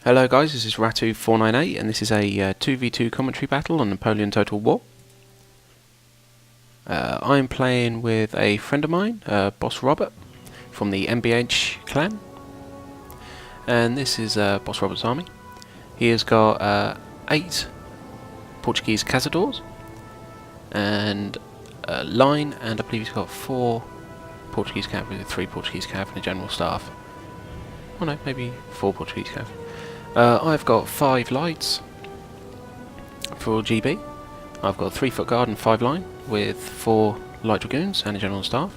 Hello guys, this is Rattue 498 and this is a 2v2 commentary battle on Napoleon Total War. I'm playing with a friend of mine, Boss Robert, from the MBH clan. And this is Boss Robert's army. He has got 8 Portuguese cazadors and a line, and I believe he's got 4 Portuguese cavalry, 3 Portuguese cavalry and a general staff. Oh no, maybe 4 Portuguese cavalry. I've got 5 lights for GB. I've got a 3-foot guard and 5 line with 4 light dragoons and a general staff.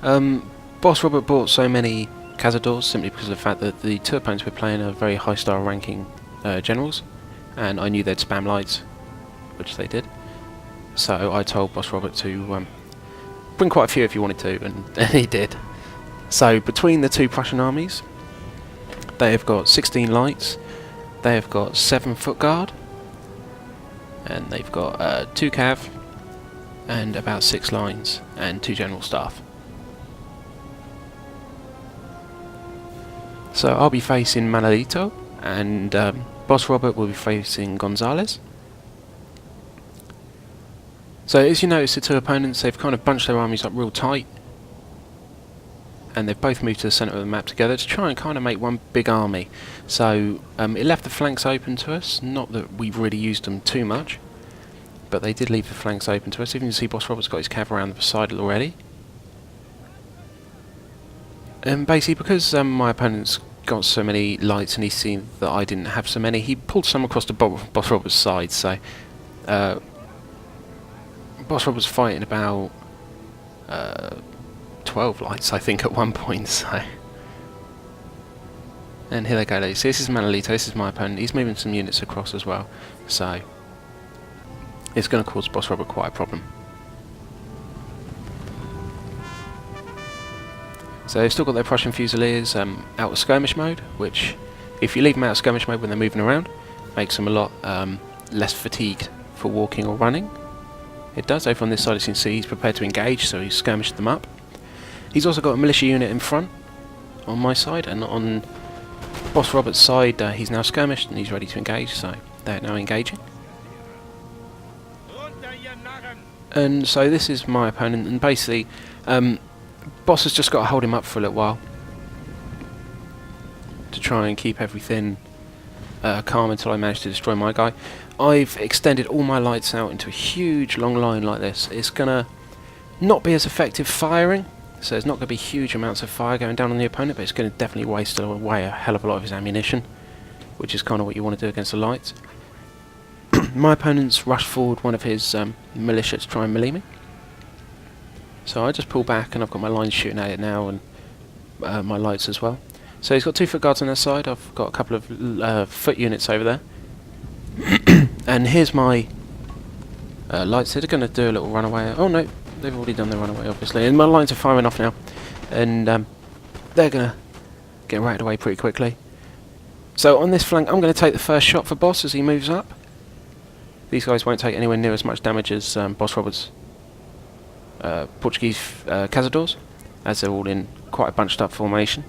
Boss Robert bought so many cazadors simply because of the fact that the 2 opponents we're playing are very high star ranking generals, and I knew they'd spam lights, which they did. So I told Boss Robert to bring quite a few if you wanted to, and he did. So between the 2 Prussian armies, they have got 16 lights, they have got 7-foot guard, and they've got 2 cav, and about 6 lines, and 2 general staff. So I'll be facing Manolito, and Boss Robert will be facing Gonzalez. So as you notice, the 2 opponents, they've kind of bunched their armies up real tight, and they've both moved to the centre of the map together to try and kind of make one big army. So it left the flanks open to us, not that we've really used them too much, but they did leave the flanks open to us. You can see Boss Robert's got his cav around the side already. And basically because my opponent's got so many lights and he's seen that I didn't have so many, he pulled some across to Boss Robert's side. So Boss Robert's fighting about 12 lights, I think, at one point. So, and here they go, ladies. So this is Manolito, this is my opponent. He's moving some units across as well, so it's going to cause Boss Robert quite a problem. So they've still got their Prussian Fusiliers out of skirmish mode, which, if you leave them out of skirmish mode when they're moving around, makes them a lot less fatigued for walking or running. It does. Over on this side, as you can see, he's prepared to engage, so he's skirmished them up. He's also got a militia unit in front on my side, and on Boss Robert's side he's now skirmished and he's ready to engage, so they're now engaging. And so this is my opponent, and basically Boss has just got to hold him up for a little while to try and keep everything calm until I manage to destroy my guy. I've extended all my lights out into a huge long line like this. It's gonna not be as effective firing, so there's not going to be huge amounts of fire going down on the opponent, but it's going to definitely waste away a hell of a lot of his ammunition, which is kind of what you want to do against the lights. My opponent's rushed forward one of his militia to try and melee me. So I just pull back and I've got my lines shooting at it now, and my lights as well. So he's got 2-foot guards on their side, I've got a couple of foot units over there. And here's my lights. They're going to do a little runaway. Oh no, they've already done their runaway, obviously, and my lines are firing off now, and they're going to get ratted away pretty quickly. So on this flank, I'm going to take the first shot for Boss as he moves up. These guys won't take anywhere near as much damage as Boss Robert's Portuguese cazadors, as they're all in quite a bunched up formation.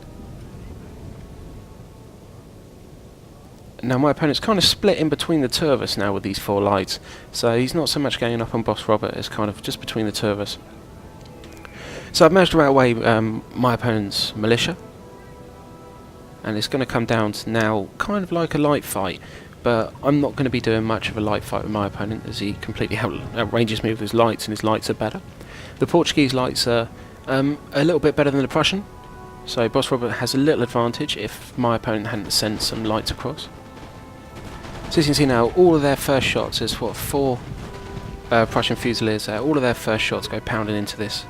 Now my opponent's kind of split in between the 2 of us now with these 4 lights, so he's not so much going up on Boss Robert as kind of just between the 2 of us. So I've managed to rout away my opponent's militia, and it's going to come down to now kind of like a light fight, but I'm not going to be doing much of a light fight with my opponent as he completely outranges me with his lights, and his lights are better. The Portuguese lights are a little bit better than the Prussian, so Boss Robert has a little advantage if my opponent hadn't sent some lights across. So as you can see now, all of their first shots, there's what, 4 Prussian Fusiliers there, all of their first shots go pounding into this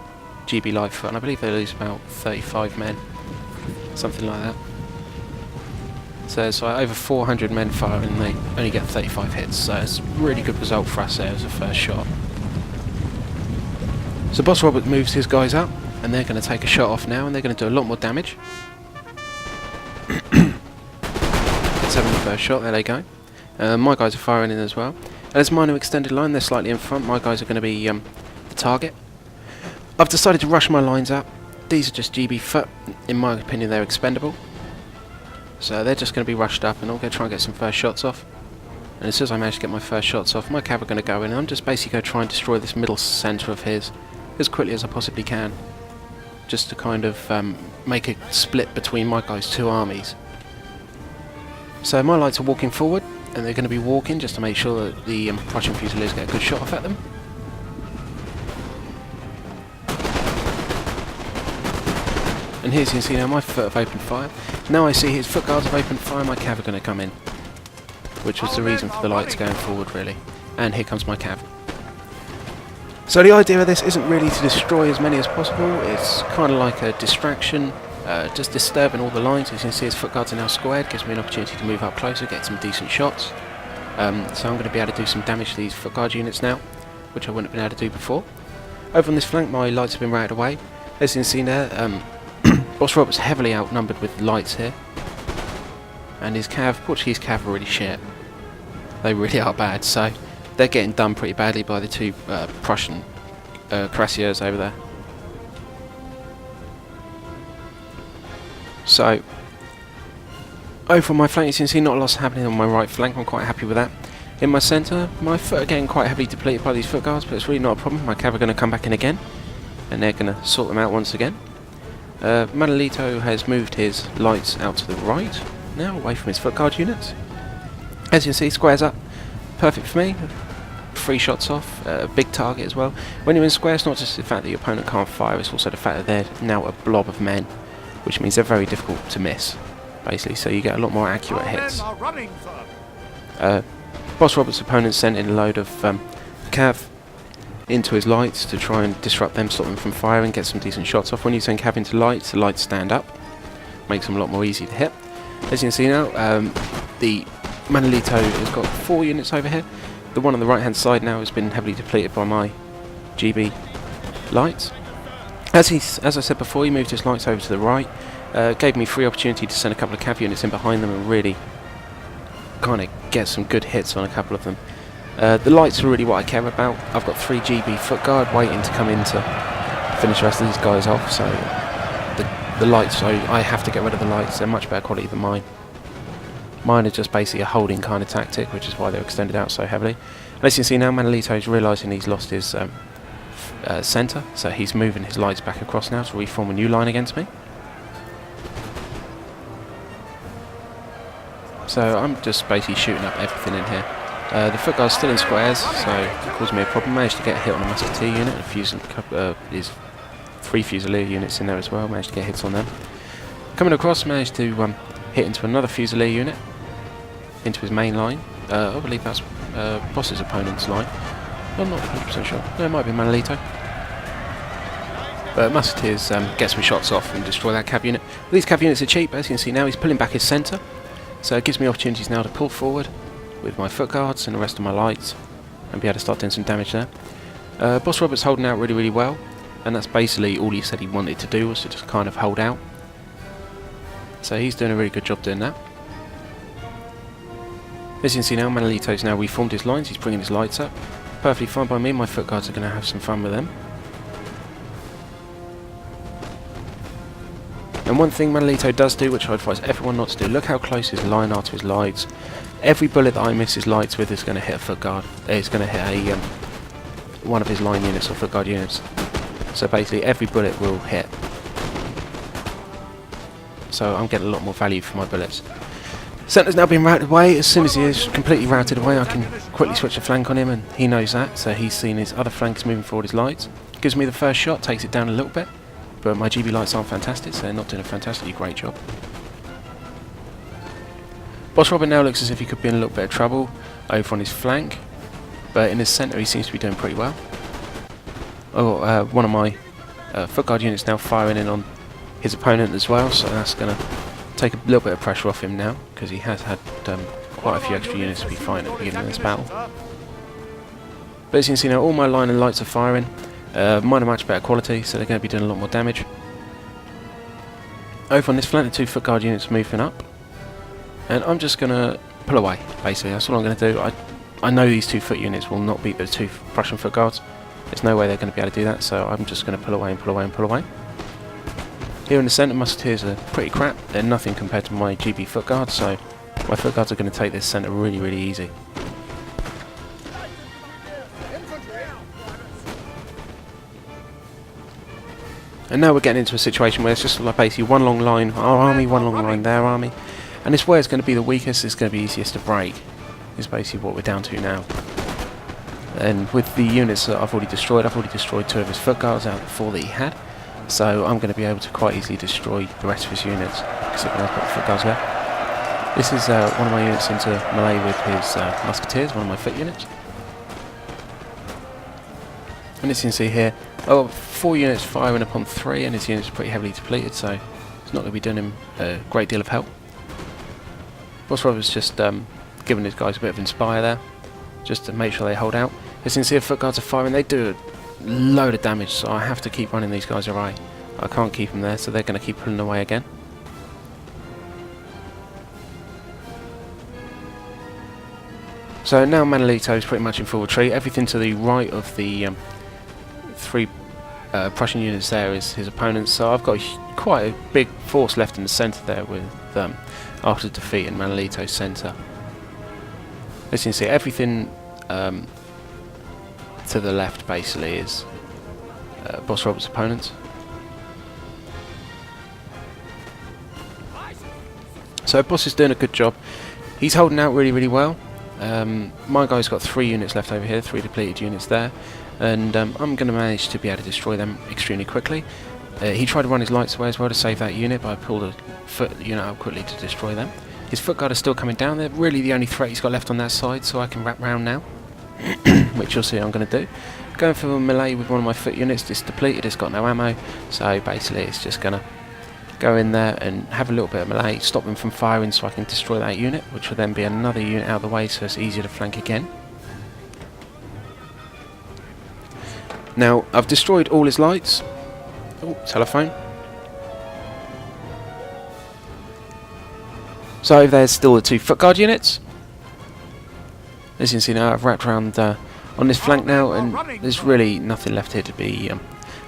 GB light foot, and I believe they lose about 35 men, something like that. So it's like over 400 men firing and they only get 35 hits, so it's a really good result for us there as a first shot. So Boss Robert moves his guys up, and they're going to take a shot off now, and they're going to do a lot more damage. Let's have the first shot, there they go. My guys are firing in as well. And as my new extended line, they're slightly in front. My guys are going to be the target. I've decided to rush my lines up. These are just GB foot. In my opinion, they're expendable. So they're just going to be rushed up, and I'm going to try and get some first shots off. And as soon as I manage to get my first shots off, my cav are going to go in, and I'm just basically going to try and destroy this middle centre of his as quickly as I possibly can, just to kind of make a split between my guys' two armies. So my lights are walking forward, and they're going to be walking just to make sure that the Prussian Fusiliers get a good shot off at them. And here you can see now my foot have opened fire. Now I see his foot guards have opened fire, my cav are going to come in, which was the reason for the lights going forward really. And here comes my cav. So the idea of this isn't really to destroy as many as possible, it's kind of like a distraction, just disturbing all the lines. As you can see, his foot guards are now squared, gives me an opportunity to move up closer, get some decent shots. So I'm going to be able to do some damage to these foot guard units now, which I wouldn't have been able to do before. Over on this flank, my lights have been routed away. As you can see there, Boss Robert's heavily outnumbered with lights here, and his Portuguese cav are really shit. They really are bad, so they're getting done pretty badly by the two Prussian cuirassiers over there. So, over on my flank, you can see not a lot happening on my right flank. I'm quite happy with that. In my centre, my foot are getting quite heavily depleted by these foot guards, but it's really not a problem. My cav are going to come back in again, and they're going to sort them out once again. Manolito has moved his lights out to the right now, away from his foot guard units. As you can see, squares up, perfect for me. 3 shots off, a big target as well. When you're in square, it's not just the fact that your opponent can't fire, it's also the fact that they're now a blob of men, which means they're very difficult to miss, basically, so you get a lot more accurate hits. Boss Robert's opponent sent in a load of cav into his lights to try and disrupt them, stop them from firing, get some decent shots off. When you send cav into lights, the lights stand up, makes them a lot more easy to hit. As you can see now, the Manolito has got 4 units over here. The one on the right hand side now has been heavily depleted by my GB lights. As I said before, he moved his lights over to the right, gave me free opportunity to send a couple of cav units in behind them and really kind of get some good hits on a couple of them. The lights are really what I care about. I've got 3 GB foot guard waiting to come in to finish the rest of these guys off, so the lights, I have to get rid of the lights. They're much better quality than mine. Mine are just basically a holding kind of tactic, which is why they're extended out so heavily. And as you can see now, Manolito's realising he's lost his centre, so he's moving his lights back across now to reform a new line against me. So I'm just basically shooting up everything in here. The foot guard's still in squares, so it caused me a problem. Managed to get a hit on a musketeer unit, his 3 Fusilier units in there as well, managed to get hits on them. Coming across, managed to hit into another Fusilier unit, into his main line. I believe that's Boss's opponent's line. I'm not 100% sure. No, it might be Manolito. But Musketeers get some shots off and destroy that cav unit. Well, these cav units are cheap, as you can see now. He's pulling back his centre, so it gives me opportunities now to pull forward with my foot guards and the rest of my lights and be able to start doing some damage there. Boss Robert's holding out really, really well, and that's basically all he said he wanted to do, was to just kind of hold out. So he's doing a really good job doing that. As you can see now, Manolito's now reformed his lines, he's bringing his lights up. Perfectly fine by me, my foot guards are going to have some fun with them. And one thing Manolito does do, which I advise everyone not to do, look how close his line are to his lights. Every bullet that I miss his lights with is going to hit a foot guard. It's going to hit a one of his line units or foot guard units. So basically every bullet will hit. So I'm getting a lot more value for my bullets. Centre's now been routed away. As soon as he is completely routed away, I can quickly switch a flank on him, and he knows that, so he's seen his other flanks moving forward his lights. Gives me the first shot, takes it down a little bit, but my GB lights aren't fantastic, so they're not doing a fantastically great job. Boss Robert now looks as if he could be in a little bit of trouble over on his flank, but in his centre he seems to be doing pretty well. Oh, one of my foot guard units now firing in on his opponent as well, so that's going to take a little bit of pressure off him now, because he has had quite a few extra units to be fighting at the beginning of this battle. But as you can see now, all my line and lights are firing. Mine are much better quality, so they're going to be doing a lot more damage. Over on this flank, the 2 foot guard units are moving up, and I'm just going to pull away, basically. That's all I'm going to do. I know these 2 foot units will not beat the 2 Prussian foot guards. There's no way they're going to be able to do that, so I'm just going to pull away and pull away and pull away. Here in the centre, Musketeers are pretty crap. They're nothing compared to my GB foot guards, so my foot guards are going to take this centre really, really easy. And now we're getting into a situation where it's just like basically one long line, our army, one long line, their army. And it's where it's going to be the weakest, it's going to be easiest to break, is basically what we're down to now. And with the units that I've already destroyed 2 of his foot guards out of the 4 that he had. So I'm going to be able to quite easily destroy the rest of his units, because I've got the foot guards left. This is one of my units into melee with his Musketeers, one of my foot units. And as you can see here, 4 units firing upon 3, and his units are pretty heavily depleted, so it's not going to be doing him a great deal of help. Boss Robert's just giving his guys a bit of inspire there, just to make sure they hold out. As you can see, the foot guards are firing, they do a load of damage, so I have to keep running these guys away. I can't keep them there, so they're going to keep pulling away again. So now Manolito is pretty much in full retreat. Everything to the right of the 3 Prussian units there is his opponents, so I've got quite a big force left in the centre there with after defeating Manolito's centre. As you can see, everything to the left basically is Boss Robert's opponents. So Boss is doing a good job. He's holding out really, really well. My guy's got 3 units left over here, 3 depleted units there, and I'm going to manage to be able to destroy them extremely quickly. He tried to run his lights away as well to save that unit, but I pulled a foot unit up quickly to destroy them. His foot guard is still coming down. They're really the only threat he's got left on that side, so I can wrap round now, which you'll see I'm going to do. Going for a melee with one of my foot units. It's depleted, it's got no ammo, so basically it's just going to go in there and have a little bit of melee, stop them from firing so I can destroy that unit, which will then be another unit out of the way so it's easier to flank again. Now, I've destroyed all his lights. Oh, telephone. So there's still the 2 foot guard units. As you can see now, I've wrapped around on this flank now, and there's really nothing left here to be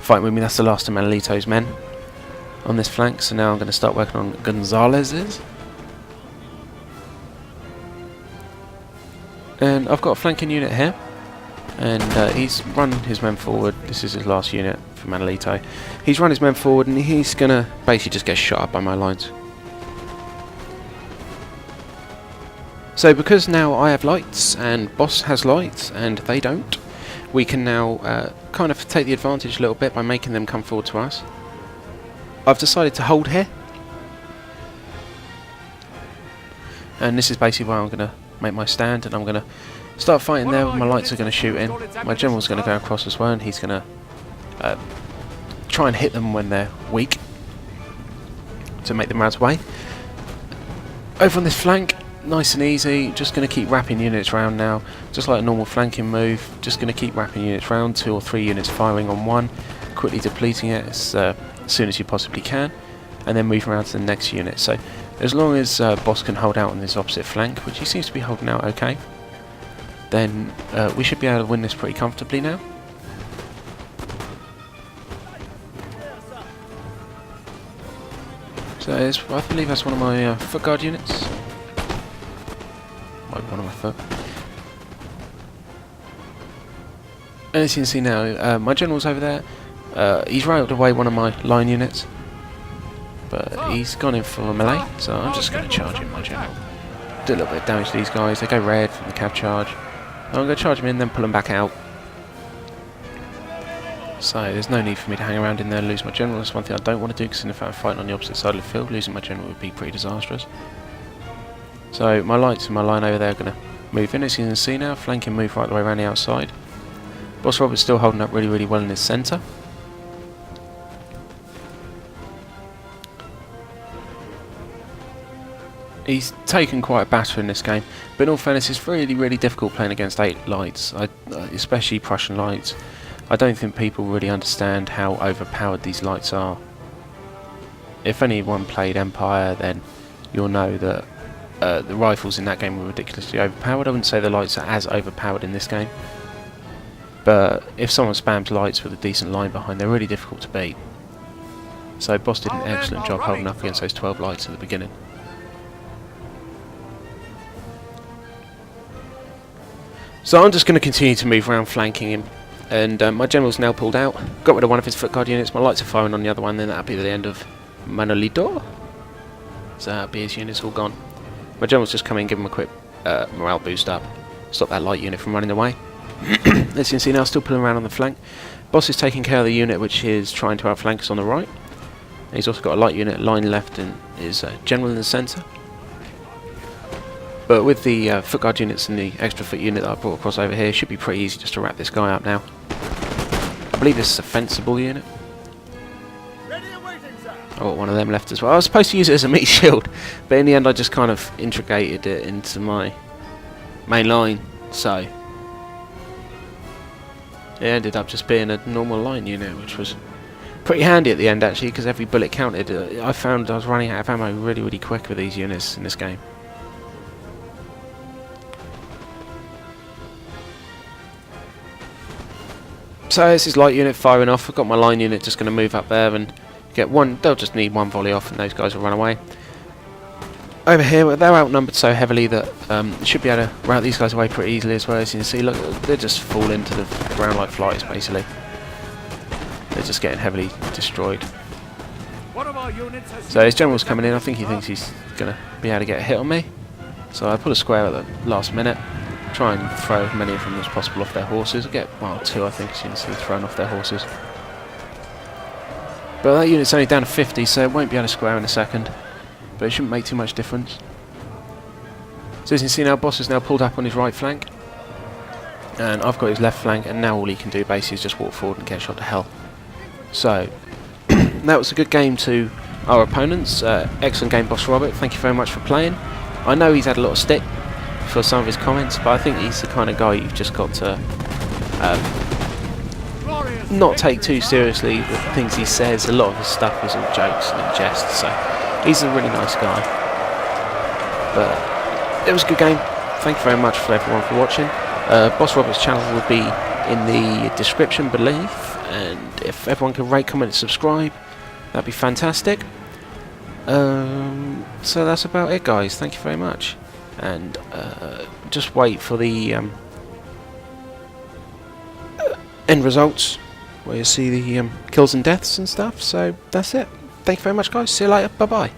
fighting with me. That's the last of Manolito's men on this flank, so now I'm going to start working on Gonzalez's. And I've got a flanking unit here, and he's run his men forward. This is his last unit for Manolito. He's run his men forward, and he's going to basically just get shot up by my lines. So because now I have lights and Boss has lights and they don't, we can now kind of take the advantage a little bit by making them come forward to us. I've decided to hold here, and this is basically where I'm going to make my stand, and I'm going to start fighting there. My lights are going to shoot in, my general's going to go across as well, and he's going to try and hit them when they're weak to make them rout away. Over on this flank, nice and easy, just going to keep wrapping units round now, just like a normal flanking move, just going to keep wrapping units round, 2 or 3 units firing on one, quickly depleting it as soon as you possibly can, and then move around to the next unit. So as long as Boss can hold out on this opposite flank, which he seems to be holding out okay, then we should be able to win this pretty comfortably now. So I believe that's one of my foot guard units. One of my foot. And as you can see now, my general's over there. He's routed away one of my line units, but he's gone in for a melee, so I'm just going to charge in my general. Do a little bit of damage to these guys. They go red from the cav charge. I'm going to charge them in, then pull them back out. So there's no need for me to hang around in there and lose my general. That's one thing I don't want to do, because if I'm fighting on the opposite side of the field, losing my general would be pretty disastrous. So my lights and my line over there are going to move in, as you can see now, flanking move right the way around the outside. Boss Robert's still holding up really, really well in his centre. He's taken quite a batter in this game, but in all fairness, it's really, really difficult playing against 8 lights, especially Prussian lights. I don't think people really understand how overpowered these lights are. If anyone played Empire, then you'll know that the rifles in that game were ridiculously overpowered. I wouldn't say the lights are as overpowered in this game, but if someone spams lights with a decent line behind, they're really difficult to beat. So Boss did an excellent job holding up against those 12 lights at the beginning. So I'm just going to continue to move around flanking him, and my general's now pulled out. Got rid of one of his foot guard units, my lights are firing on the other one, then that'll be the end of Manolito. So that'll be his units all gone. My general's just come in, give him a quick morale boost up, stop that light unit from running away. As you can see now, still pulling around on the flank. Boss is taking care of the unit which is trying to outflank us on the right. And he's also got a light unit line left and his general in the centre. But with the foot guard units and the extra foot unit that I brought across over here, it should be pretty easy just to wrap this guy up now. I believe this is a fensible unit. I got one of them left as well. I was supposed to use it as a meat shield, but in the end I just kind of integrated it into my main line, so it ended up just being a normal line unit, which was pretty handy at the end actually, because every bullet counted. I found I was running out of ammo really quick with these units in this game. So this is light unit firing off. I've got my line unit just going to move up there and get one. They'll just need one volley off and those guys will run away. Over here, they're outnumbered so heavily that should be able to rout these guys away pretty easily as well. As you can see, look, they just fall into the ground like flies basically. They're just getting heavily destroyed. So his general's coming in. I think he thinks he's going to be able to get a hit on me. So I put a square at the last minute. Try and throw as many of them as possible off their horses. I'll get, well, 2 I think, as you can see, thrown off their horses. But that unit's only down to 50, so it won't be able to square in a second. But it shouldn't make too much difference. So as you can see now, Boss is now pulled up on his right flank. And I've got his left flank, and now all he can do basically is just walk forward and get shot to hell. So, that was a good game to our opponents. Excellent game, Boss Robert. Thank you very much for playing. I know he's had a lot of stick for some of his comments, but I think he's the kind of guy you've just got to not take too seriously the things he says. A lot of his stuff is all jokes and in jest, so he's a really nice guy. But it was a good game. Thank you very much for everyone for watching. Boss Robert's channel will be in the description beneath, and if everyone can rate, comment and subscribe, that'd be fantastic. So that's about it, guys. Thank you very much. And just wait for the end results where you see the kills and deaths and stuff. So that's it. Thank you very much, guys. See you later. Bye bye.